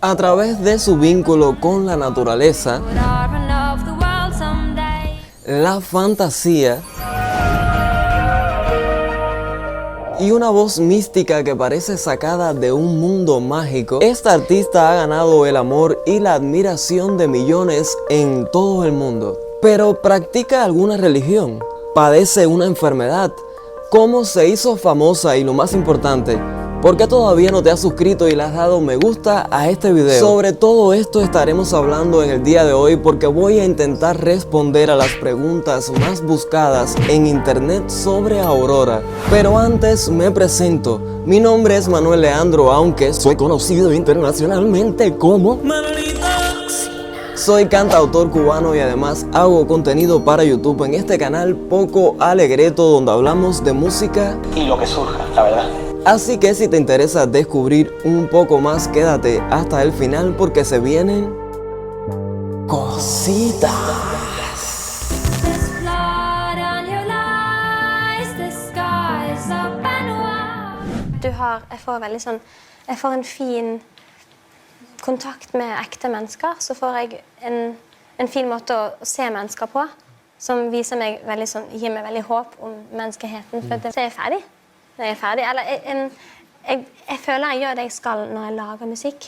A través de su vínculo con la naturaleza, la fantasía y una voz mística que parece sacada de un mundo mágico, esta artista ha ganado el amor y la admiración de millones en todo el mundo. Pero ¿practica alguna religión? ¿Padece una enfermedad? ¿Cómo se hizo famosa? Y lo más importante, ¿por qué todavía no te has suscrito y le has dado me gusta a este video? Sobre todo esto estaremos hablando en el día de hoy, porque voy a intentar responder a las preguntas más buscadas en internet sobre Aurora. Pero antes me presento. Mi nombre es Manuel Leandro, aunque soy conocido internacionalmente como Manolito. Soy cantautor cubano y además hago contenido para YouTube en este canal Poco Alegreto, donde hablamos de música y lo que surja, la verdad. Así que si te interesa descubrir un poco más, quédate hasta el final porque se vienen cositas. Jeg får en fin kontakt med ekte mennesker, så får jeg en fin måte å se mennesker på, som viser meg veldig sånn, gir meg veldig håp om menneskeheten, for så er jeg ferdig. Når jeg er ferdig, eller jeg føler jeg gjør det jeg skal når jeg lager musikk.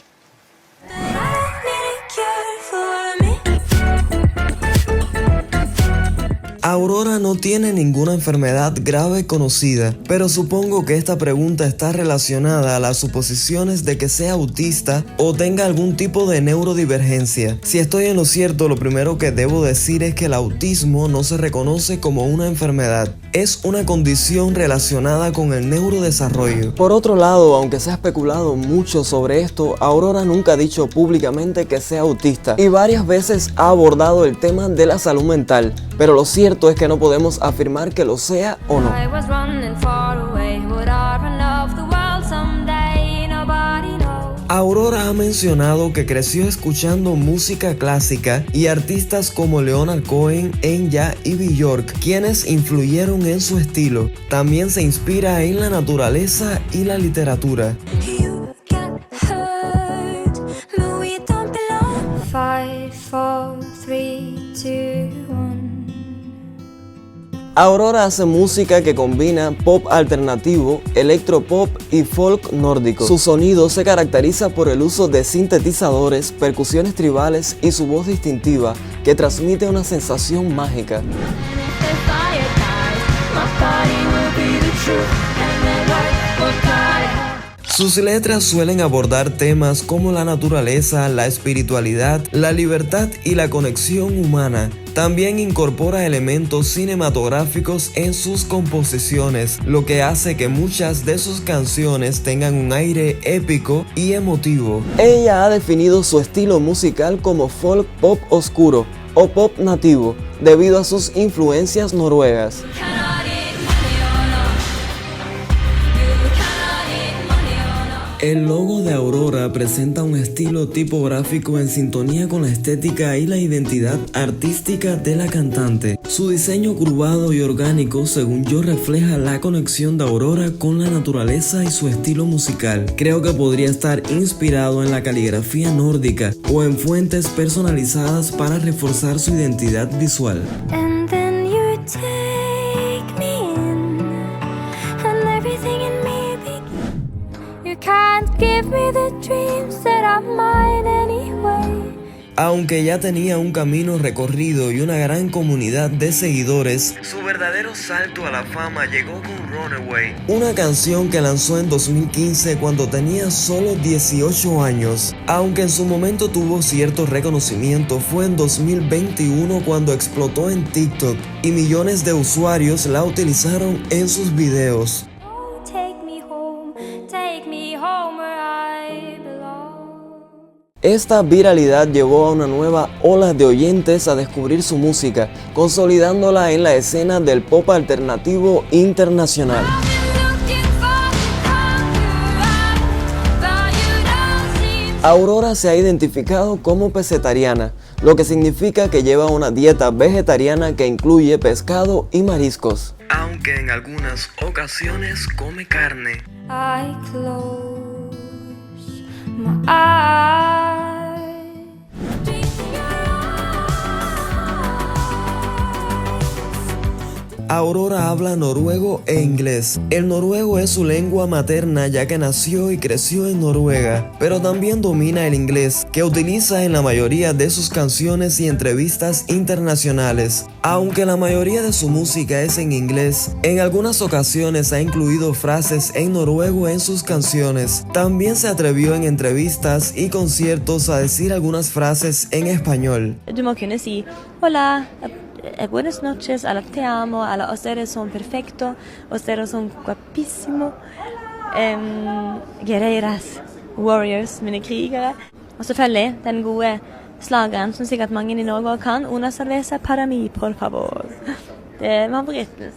Aurora no tiene ninguna enfermedad grave conocida, pero supongo que esta pregunta está relacionada a las suposiciones de que sea autista o tenga algún tipo de neurodivergencia. Si estoy en lo cierto, lo primero que debo decir es que el autismo no se reconoce como una enfermedad. Es una condición relacionada con el neurodesarrollo. Por otro lado, aunque se ha especulado mucho sobre esto, Aurora nunca ha dicho públicamente que sea autista y varias veces ha abordado el tema de la salud mental, pero lo cierto es que no podemos afirmar que lo sea o no. Aurora ha mencionado que creció escuchando música clásica y artistas como Leonard Cohen, Enya y Björk, quienes influyeron en su estilo. También se inspira en la naturaleza y la literatura. Aurora hace música que combina pop alternativo, electropop y folk nórdico. Su sonido se caracteriza por el uso de sintetizadores, percusiones tribales y su voz distintiva, que transmite una sensación mágica. Sus letras suelen abordar temas como la naturaleza, la espiritualidad, la libertad y la conexión humana. También incorpora elementos cinematográficos en sus composiciones, lo que hace que muchas de sus canciones tengan un aire épico y emotivo. Ella ha definido su estilo musical como folk pop oscuro o pop nativo, debido a sus influencias noruegas. El logo de Aurora presenta un estilo tipográfico en sintonía con la estética y la identidad artística de la cantante. Su diseño curvado y orgánico, según yo, refleja la conexión de Aurora con la naturaleza y su estilo musical. Creo que podría estar inspirado en la caligrafía nórdica o en fuentes personalizadas para reforzar su identidad visual. Aunque ya tenía un camino recorrido y una gran comunidad de seguidores, su verdadero salto a la fama llegó con Runaway, una canción que lanzó en 2015 cuando tenía solo 18 años. Aunque en su momento tuvo cierto reconocimiento, fue en 2021 cuando explotó en TikTok y millones de usuarios la utilizaron en sus videos. Esta viralidad llevó a una nueva ola de oyentes a descubrir su música, consolidándola en la escena del pop alternativo internacional. Aurora se ha identificado como pescetariana, lo que significa que lleva una dieta vegetariana que incluye pescado y mariscos, aunque en algunas ocasiones come carne. I close my eyes. Aurora habla noruego e inglés. El noruego es su lengua materna ya que nació y creció en Noruega, pero también domina el inglés, que utiliza en la mayoría de sus canciones y entrevistas internacionales. Aunque la mayoría de su música es en inglés, en algunas ocasiones ha incluido frases en noruego en sus canciones. También se atrevió en entrevistas y conciertos a decir algunas frases en español. Du må kunne si hola, buenas noches, eller te amo, eller ustedes son perfecto, ustedes son guapísimo, guerreras, warriors, mine krigere. Og selvfølgelig den gode slageren som sikkert mange i Norge også kan, una cerveza para mí, por favor. Det var favoritten.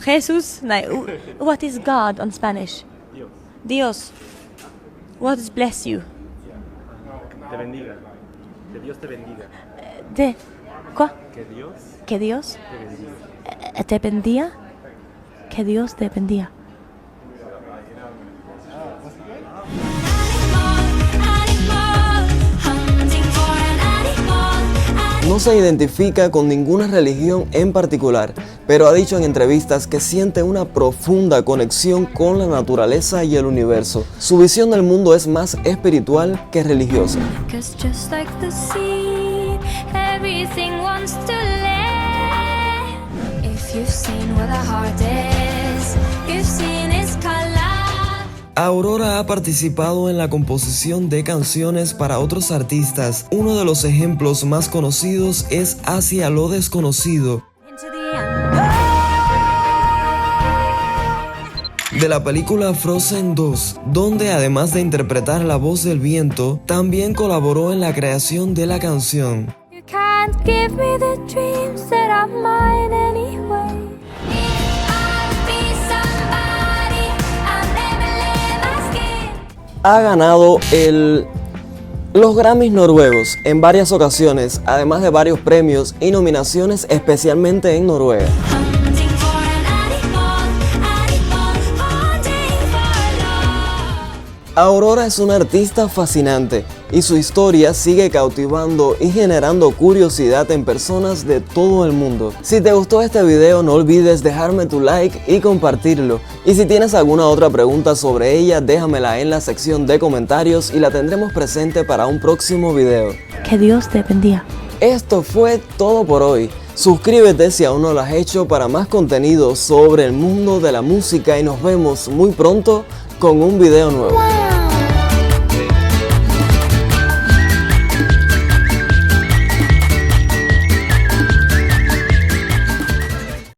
Jesus, nei, what is God on Spanish? Dios. What is bless you? Te bendiga. Que Dios te bendiga. ¿Quoi? Que Que Dios Dios te bendiga. te bendiga. Que Dios te bendiga. No se identifica con ninguna religión en particular, pero ha dicho en entrevistas que siente una profunda conexión con la naturaleza y el universo. Su visión del mundo es más espiritual que religiosa. Aurora ha participado en la composición de canciones para otros artistas. Uno de los ejemplos más conocidos es Hacia lo desconocido, de la película Frozen 2, donde además de interpretar la voz del viento, también colaboró en la creación de la canción. Ha ganado los Grammys noruegos en varias ocasiones, además de varios premios y nominaciones especialmente en Noruega. Aurora es una artista fascinante y su historia sigue cautivando y generando curiosidad en personas de todo el mundo. Si te gustó este video no olvides dejarme tu like y compartirlo. Y si tienes alguna otra pregunta sobre ella déjamela en la sección de comentarios y la tendremos presente para un próximo video. Que Dios te bendiga. Esto fue todo por hoy. Suscríbete si aún no lo has hecho para más contenido sobre el mundo de la música y nos vemos muy pronto con un video nuevo.